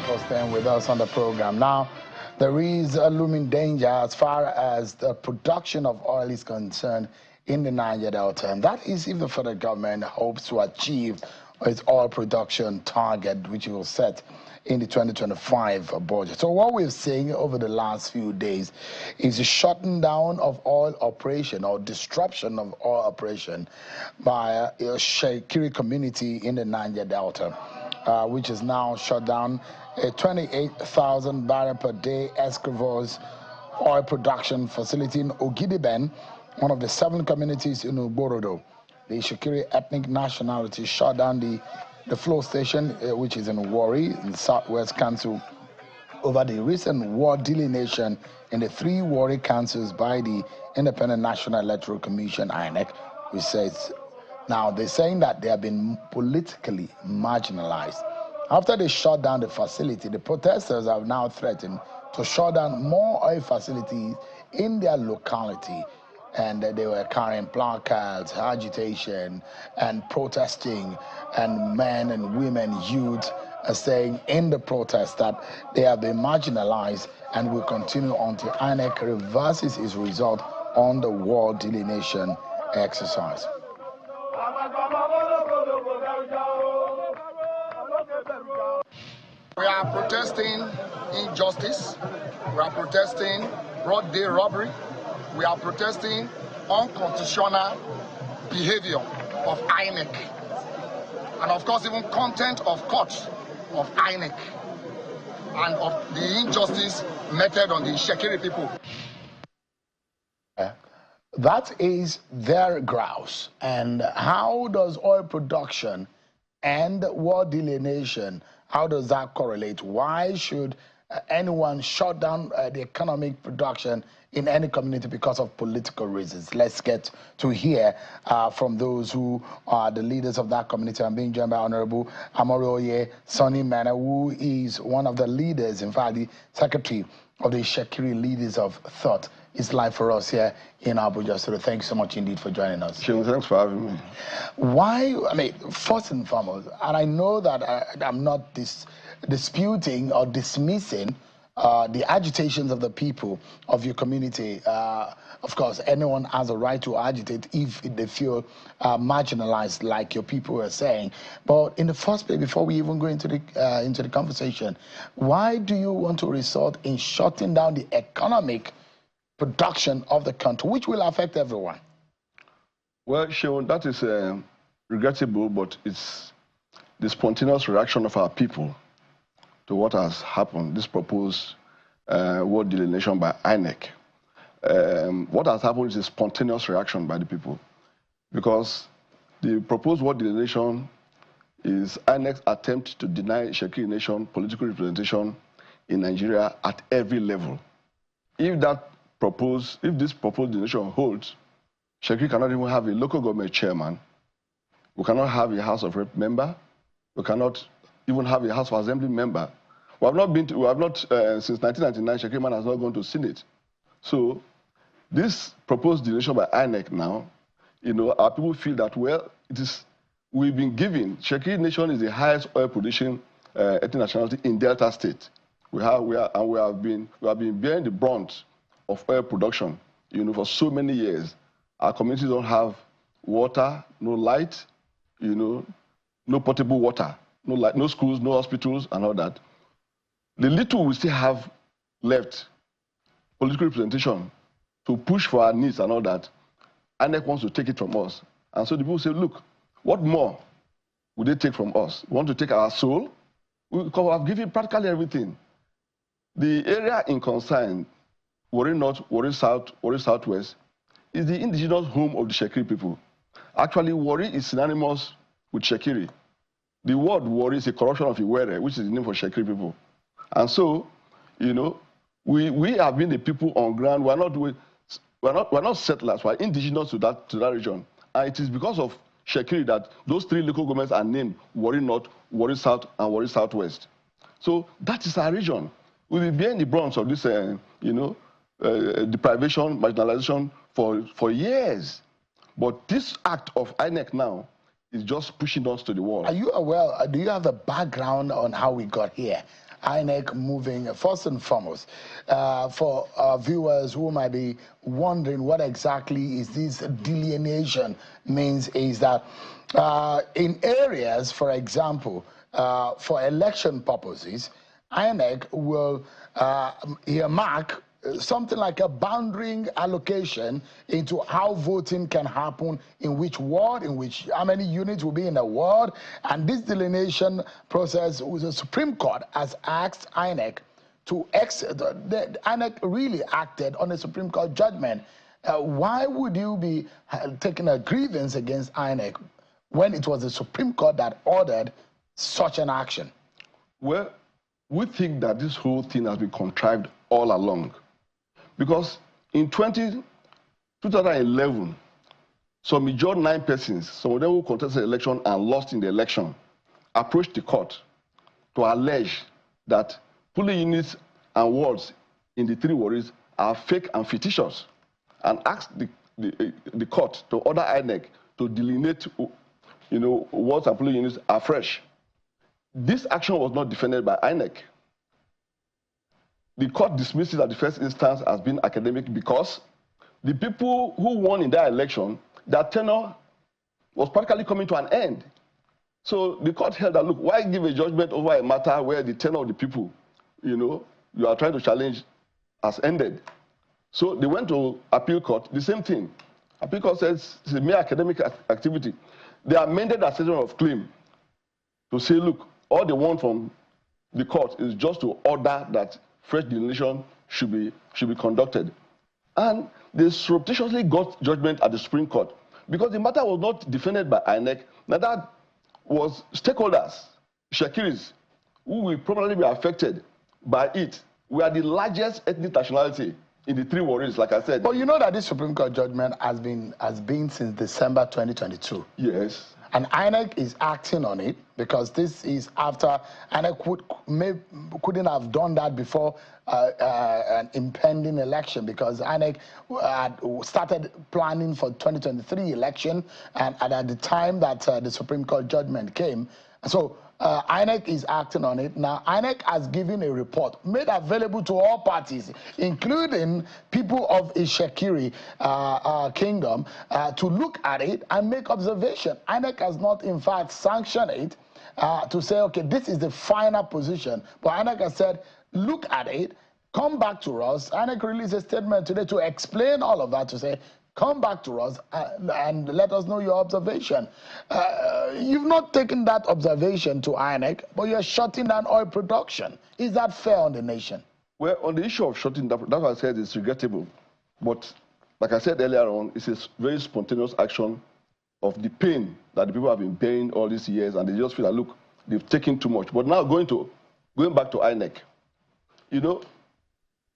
for staying with us on the program. Now, there is a looming danger as far as the production of oil is concerned in the Niger Delta, and that is if the federal government hopes to achieve its oil production target, which it will set in the 2025 budget. So what we're seeing over the last few days is a shutting down of oil operation or disruption of oil operation by a Itsekiri community in the Niger Delta, which is now shut down a 28,000 barrel per day Escravos oil production facility in Ogidiben, one of the 7 communities in Uborodo. The Itsekiri ethnic nationality shut down the flow station, which is in Warri, in the Southwest Council, over the recent war delineation in the 3 Warri councils by the Independent National Electoral Commission, INEC, which says, now they're saying that they have been politically marginalized. After they shut down the facility, the protesters have now threatened to shut down more oil facilities in their locality. And they were carrying placards, agitation, and protesting, and men and women, youth, are saying in the protest that they have been marginalized and will continue until INEC reverses its result on the war delineation exercise. We are protesting injustice. We are protesting broad day robbery. We are protesting unconstitutional behavior of INEC, and of course even content of court of INEC, and of the injustice meted on the Itsekiri people. That is their grouse. And how does oil production and war delineation, how does that correlate? Why should anyone shut down the economic production in any community because of political reasons? Let's get to hear from those who are the leaders of that community. I'm being joined by Honorable Amorioye Sonny Mena, who is one of the leaders, in fact, the secretary of the Itsekiri Leaders of Thought. It's live for us here in Abuja. So thank you so much indeed for joining us. Sure, thanks for having me. Why, I mean, first and foremost, and I know that I'm not disputing or dismissing the agitations of the people of your community. Of course, anyone has a right to agitate if they feel marginalized, like your people are saying. But in the first place, before we even go into the conversation, why do you want to resort in shutting down the economic production of the country, which will affect everyone? Well, Sean, that is regrettable, but it's the spontaneous reaction of our people to what has happened, this proposed war delineation by INEC. What has happened is a spontaneous reaction by the people, because the proposed war delineation is INEC's attempt to deny Itsekiri nation political representation in Nigeria at every level. If this proposed delineation holds, Itsekiri cannot even have a local government chairman. We cannot have a House of Rep member. We cannot even have a House of Assembly member. We have not since 1999, Itsekiri man has not gone to Senate. So this proposed delineation by INEC now, our people feel that, well, we've been given, Itsekiri nation is the highest oil producing ethnic nationality in Delta State. We have been bearing the brunt of oil production, for so many years. Our communities don't have water, no light, no potable water, no light, no schools, no hospitals, and all that. The little we still have left, political representation, to push for our needs and all that, INEC wants to take it from us. And so the people say, look, what more would they take from us? We want to take our soul? We have given practically everything. The area in concern, Warri North, Warri South, Warri Southwest, is the indigenous home of the Itsekiri people. Actually, Warri is synonymous with Itsekiri. The word Warri is a corruption of Iwere, which is the name for Itsekiri people. And so, we have been the people on ground. We're not settlers. We're indigenous to that region. And it is because of Itsekiri that those 3 local governments are named Warri North, Warri South, and Warri Southwest. So that is our region. We've been bearing the brunt of this, deprivation, marginalization for years. But this act of INEC now is just pushing us to the wall. Are you aware, do you have the background on how we got here? INEC moving? First and foremost, for viewers who might be wondering what exactly is this delineation means, is that in areas, for example, for election purposes, INEC will earmark something like a boundary allocation into how voting can happen in which ward, how many units will be in a ward. And this delineation process, the Supreme Court has asked INEC to INEC really acted on a Supreme Court judgment. Why would you be taking a grievance against INEC when it was the Supreme Court that ordered such an action? Well, we think that this whole thing has been contrived all along. Because in 2011, some major 9 persons, some of them who contested the election and lost in the election, approached the court to allege that polling units and wards in the 3 wards are fake and fictitious, and asked the court to order INEC to delineate, wards and polling units afresh. This action was not defended by INEC. The court dismissed it at the first instance as being academic because the people who won in that election, their tenure was practically coming to an end. So the court held that, look, why give a judgment over a matter where the tenure of the people, you are trying to challenge has ended? So they went to appeal court, the same thing. Appeal court says it's a mere academic activity. They amended their statement of claim to say, look, all they want from the court is just to order that fresh delineation should be conducted. And they surreptitiously got judgment at the Supreme Court because the matter was not defended by INEC. Now that was stakeholders, Itsekiris, who will probably be affected by it. We are the largest ethnic nationality in the 3 wards, like I said. But you know that this Supreme Court judgment has been since December 2022. Yes. And INEC is acting on it because this is after INEC couldn't have done that before an impending election, because INEC had started planning for 2023 election, and at the time that the Supreme Court judgment came. So INEC is acting on it. Now, INEC has given a report made available to all parties, including people of Itsekiri kingdom, to look at it and make observation. INEC has not, in fact, sanctioned it to say, okay, this is the final position. But INEC has said, look at it, come back to us. INEC released a statement today to explain all of that, to say, come back to us and let us know your observation. You've not taken that observation to INEC, but you're shutting down oil production. Is that fair on the nation? Well, on the issue of shutting down, that's what I said, it's regrettable. But like I said earlier on, it's a very spontaneous action of the pain that the people have been bearing all these years, and they just feel like, look, they've taken too much. But now going back to INEC,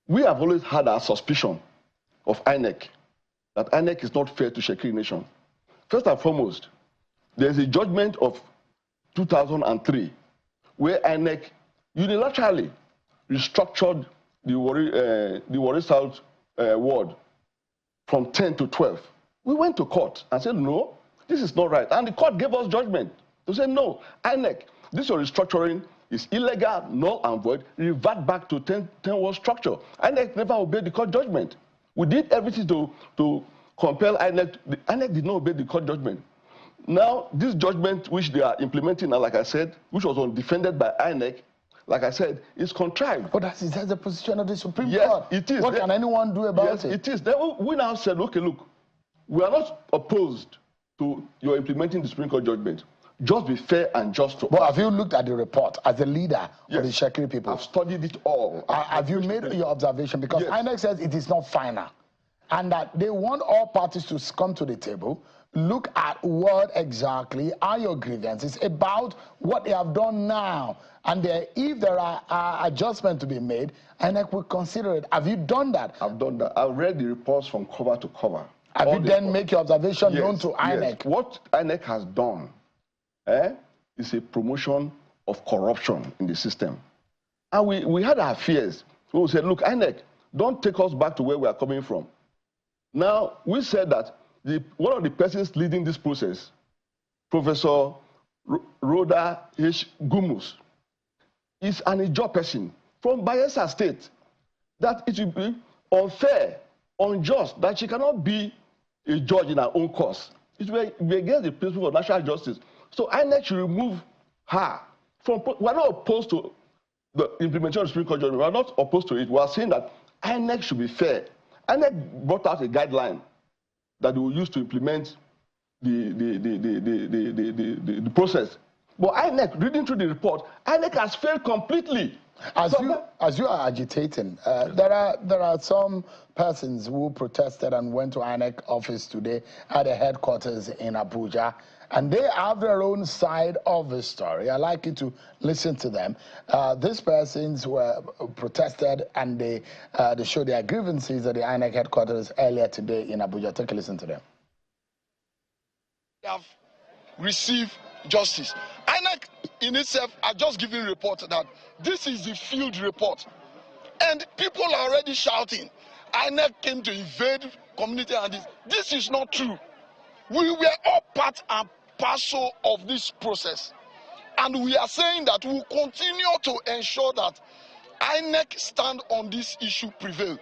we have always had our suspicion of INEC, that INEC is not fair to Itsekiri nation. First and foremost, there's a judgment of 2003 where INEC unilaterally restructured the Warri South ward from 10 to 12. We went to court and said, no, this is not right. And the court gave us judgment to say, no, INEC, this your restructuring is illegal, null and void, revert back to 10 ward structure. INEC never obeyed the court judgment. We did everything to compel INEC. INEC did not obey the court judgment. Now, this judgment which they are implementing now, like I said, which was undefended by INEC, like I said, is contrived. But that's the position of the Supreme Yes, Court. it is. What can anyone do about it? It is. Then we now said, okay, look, we are not opposed to your implementing the Supreme Court judgment. Just be fair and just to us. But have you looked at the report as a leader of the Itsekiri people? I've studied it all. Have you made your observation? Because INEC says it is not final, and that they want all parties to come to the table, look at what exactly are your grievances about what they have done now, and if there are adjustments to be made, INEC will consider it. Have you done that? I've done that. I've read the reports from cover to cover. Have you then make your observation known to INEC? Yes. What INEC has done is a promotion of corruption in the system. And we had our fears. We said, look, INEC, don't take us back to where we are coming from. Now, we said that one of the persons leading this process, Professor Rhoda H. Gumus, is an Ijaw person from Bayelsa State, that it will be unfair, unjust, that she cannot be a judge in her own cause. It will be against the principle of national justice. So INEC should remove her from. We are not opposed to the implementation of the Supreme Court judgment. We are not opposed to it. We are saying that INEC should be fair. INEC brought out a guideline that they will use to implement the process. But INEC, reading through the report, INEC has failed completely. As you are agitating, there are some persons who protested and went to INEC office today at the headquarters in Abuja, and they have their own side of the story. I'd like you to listen to them. These persons were protested, and they showed their grievances at the INEC headquarters earlier today in Abuja. Take a listen to them. Have received justice. INEC in itself are just giving report that this is the field report, and people are already shouting INEC came to invade community, and this is not true. We were all part and parcel of this process, and we are saying that we will continue to ensure that INEC stand on this issue prevail.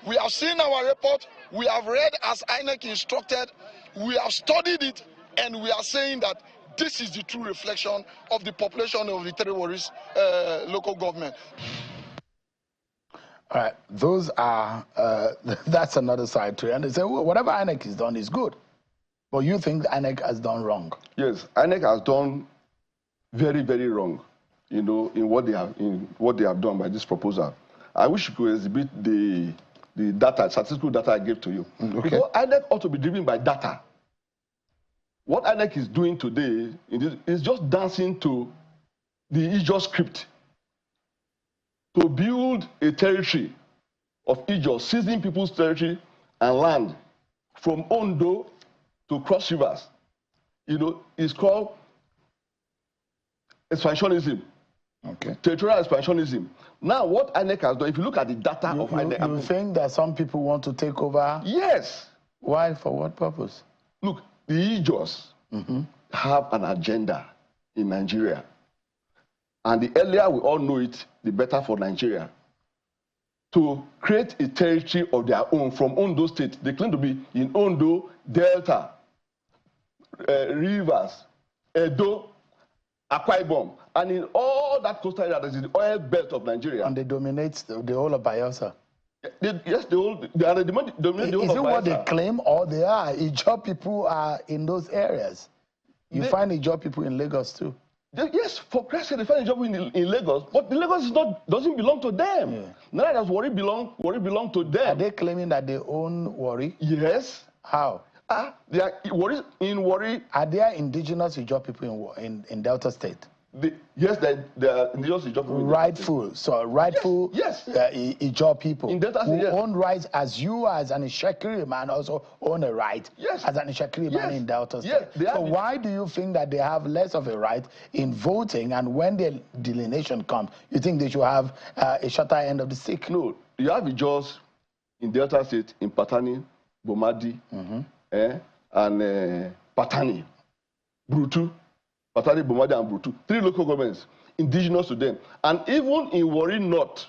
We have seen our report, we have read as INEC instructed, we have studied it, and we are saying that this is the true reflection of the population of the three Warris local government. All right, those are, that's another side to it. And they say, well, whatever INEC has done is good. But you think INEC has done wrong? Yes, INEC has done very, very wrong, you know, in what they have done by this proposal. I wish you could exhibit the data, statistical data I gave to you. Okay. Because INEC ought to be driven by data. What INEC is doing today is just dancing to the Ijaw script to build a territory of Ijaw, seizing people's territory and land from Ondo to Cross Rivers. You know, it's called expansionism. Okay. Territorial expansionism. Now, what INEC has done, if you look at the data of INEC... You think that some people want to take over? Yes. Why? For what purpose? Look, the Ijaws have an agenda in Nigeria. And the earlier we all know it, the better for Nigeria. To create a territory of their own from Ondo State. They claim to be in Ondo, Delta, Rivers, Edo, Akwa Ibom, and in all that coastal area, that is the oil belt of Nigeria. And they dominate the whole of Bayelsa. Yes, they are the dominate the whole of Bayelsa. Is it what they claim, or they are? Ijaw people are in those areas. You find Ijaw people in Lagos too. Yes, for Christ's sake, they find a job in Lagos, but the Lagos doesn't belong to them. Yeah. Neither does Warri belong to them. Are they claiming that they own Warri? Yes. How? They are in Warri. Are there indigenous Ijaw people in Delta State? Yes, they are indigenous Ijaw people. Rightful. So rightful Ijaw people in Delta State, who own rights, as you as an Itsekiri man also own a right as an Itsekiri man in Delta State. Yes, so why do you think that they have less of a right in voting, and when the delineation comes, you think they should have a shorter end of the stick? No, you have Ijaws in Delta State, in Patani, Bomadi, and Patani, Brutu. Patani, Bomadi, and Brutu, 3 local governments, indigenous to them. And even in Warri North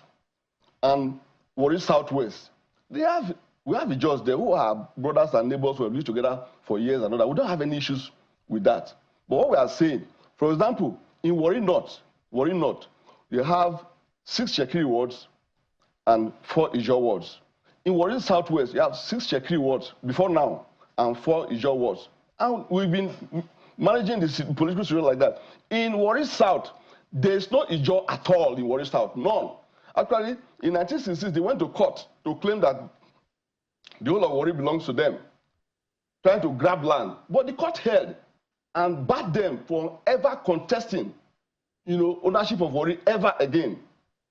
and Warri Southwest, we have Ijaws there who are brothers and neighbors who have lived together for years and all that. We don't have any issues with that. But what we are saying, for example, in Warri North, you have 6 Itsekiri wards and 4 Ijaw wards. In Warri Southwest, you have 6 Itsekiri wards before now and 4 Ijaw wards. And we've been managing this political situation like that. In Warri South, there's no Ijaw at all in Warri South, none. Actually, in 1966, they went to court to claim that the whole of Warri belongs to them, trying to grab land. But the court held and barred them from ever contesting, ownership of Warri ever again,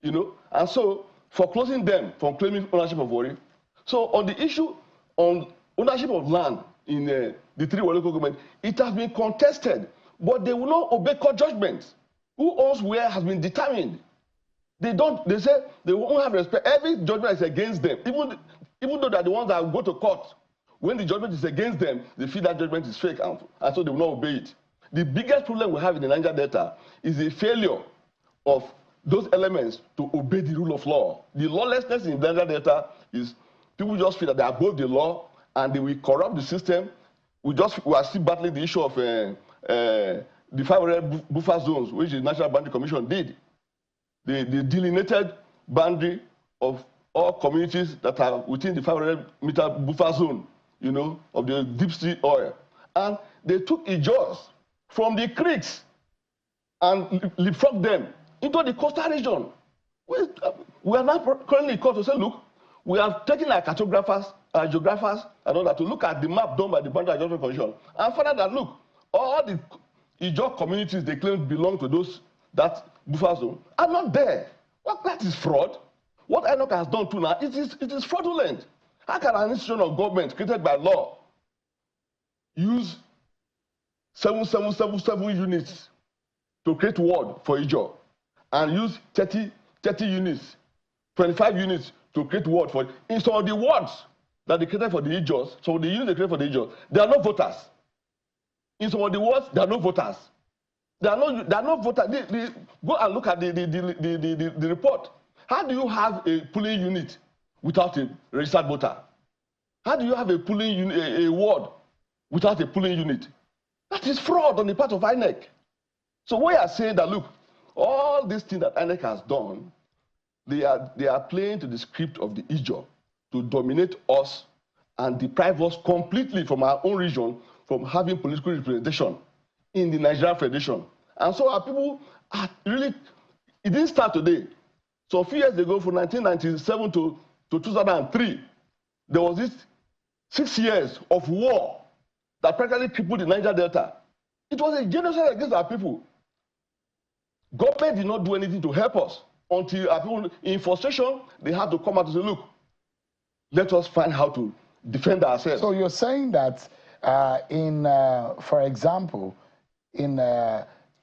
And so, foreclosing them from claiming ownership of Warri. So, on the issue on ownership of land in the 3 local government, it has been contested, but they will not obey court judgments. Who owns where has been determined. They say they won't have respect. Every judgment is against them, even though they're the ones that go to court. When the judgment is against them, they feel that judgment is fake, and so they will not obey it. The biggest problem we have in the Niger Delta is the failure of those elements to obey the rule of law. The lawlessness in Niger Delta is people just feel that they are above the law and they will corrupt the system. We are still battling the issue of the 500 buffer zones, which the National Boundary Commission did. They delineated boundary of all communities that are within the 500-meter buffer zone, you know, of the deep sea oil. And they took Ijos from the creeks and leapfrogged them into the coastal region. We are now currently called to say, look, we have taken our cartographers, our geographers, and all that to look at the map done by the Boundary Adjustment Commission and find that, look, all the Ijaw communities they claim belong to that buffer zone are not there. Well, that is fraud. What INEC has done to now, it is fraudulent. How can an institution of government created by law use 777 units to create ward for Ijaw and use 30 units, 25 units to create ward for in some of the wards that they created for the Ijaws, so the units they created for the Ijaws, there are no voters. In some of the wards, there are no voters. There are no voters. Go and look at the report. How do you have a polling unit without a registered voter? How do you have a polling unit, a ward without a polling unit? That is fraud on the part of INEC. So we are saying that, look, all these things that INEC has done, they are playing to the script of the Ijaw to dominate us and deprive us completely from our own region from having political representation in the Nigerian Federation. And so our people are really, it didn't start today. So a few years ago, from 1997 to 2003, there was this 6 years of war that practically crippled the Niger Delta. It was a genocide against our people. Government did not do anything to help us until our people, in frustration, they had to come out and say, look, let us find how to defend ourselves. So you're saying that for example, in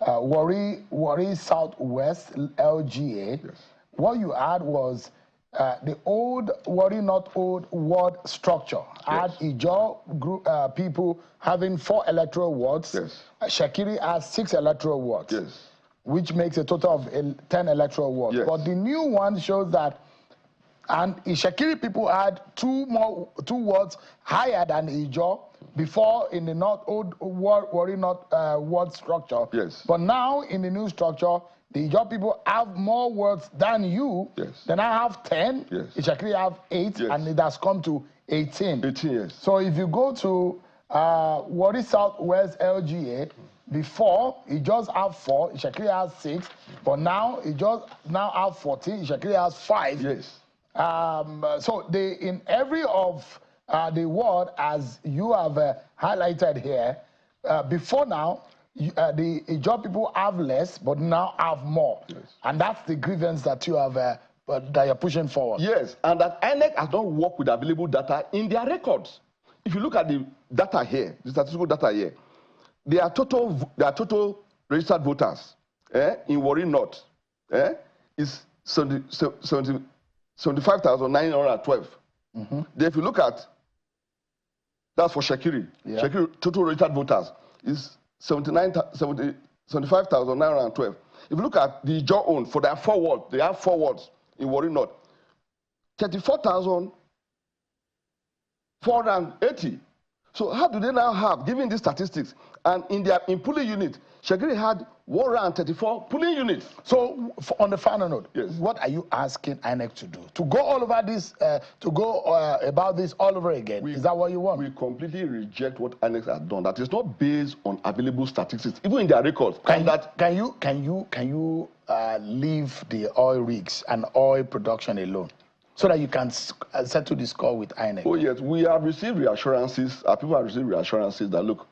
Warri Southwest LGA, yes, what you had was the old Warri North Old ward structure. Yes. Had Ijaw group people having 4 electoral wards. Yes. Itsekiri has 6 electoral wards. Yes. Which makes a total of 10 electoral wards. Yes. But the new one shows that, and Itsekiri people had 2 wards higher than Ijaw before in the old Warri North ward structure. Yes. But now in the new structure, the Ijaw people have more wards than you. Yes. Then I have 10. Yes. Itsekiri have 8, yes, and it has come to 18. 18, yes. So if you go to Warri Southwest LGA, before, he just have 4, Itsekiri has 6, but now he just have 14, Itsekiri has 5. Yes. So in every of the ward, as you have highlighted here, before now, the Ijaw people have less, but now have more. Yes. And that's the grievance that you have that you're pushing forward. Yes, and that INEC has not worked with available data in their records. If you look at the data here, the statistical data here, there are total registered voters in Warri North is 75,912. Mm-hmm. Then if you look at, that's for Itsekiri. Yeah. Itsekiri total registered voters is 75,912. If you look at the Ijaw own, for their 4 wards, they have 4 wards in Warri North, 34,480. So how do they now have, given these statistics, and in polling unit, Itsekiri had 134 polling units. So on the final note, yes, what are you asking INEC to do? To go all over this, about this all over again? Is that what you want? We completely reject what INEC has done. That is not based on available statistics, even in their records. Can you leave the oil rigs and oil production alone, so that you can settle this score with INEC? Oh, yes. We have received reassurances. Our people have received reassurances that, look,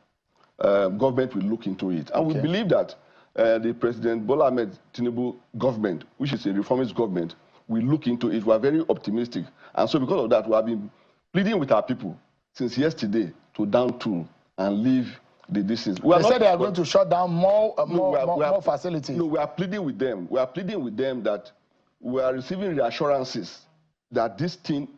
government will look into it. And okay, we believe that the President Bola Ahmed Tinubu government, which is a reformist government, will look into it. We are very optimistic. And so because of that, we have been pleading with our people since yesterday to down tool and leave the distance. They said they are going to shut down more facilities. No, we are pleading with them. We are pleading with them that we are receiving reassurances that this thing,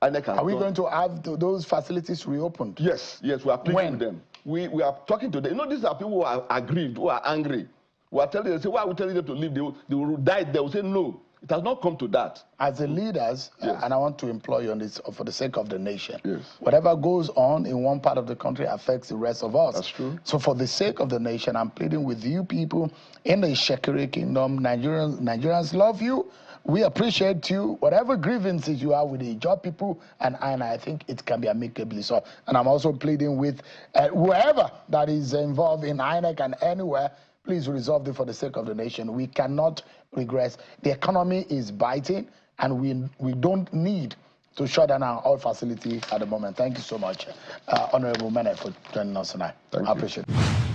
INEC has Are we done. Going to have those facilities reopened? Yes, yes, we are pleading with them. We are talking to them. You know, these are people who are aggrieved, who are angry. We are telling them, say, why are we telling them to leave? They will die. They will say, no, it has not come to that. As the leaders, Yes. and I want to implore you on this for the sake of the nation. Yes. Whatever goes on in one part of the country affects the rest of us. That's true. So for the sake of the nation, I'm pleading with you people in the Itsekiri kingdom. Nigerians love you. We appreciate you. Whatever grievances you have with the job people and I think it can be amicably solved. And I'm also pleading with whoever that is involved in INEC and anywhere, please resolve it for the sake of the nation. We cannot regress. The economy is biting, and we don't need to shut down our oil facility at the moment. Thank you so much, Honorable Mene, for joining us tonight. Thank I you. appreciate it.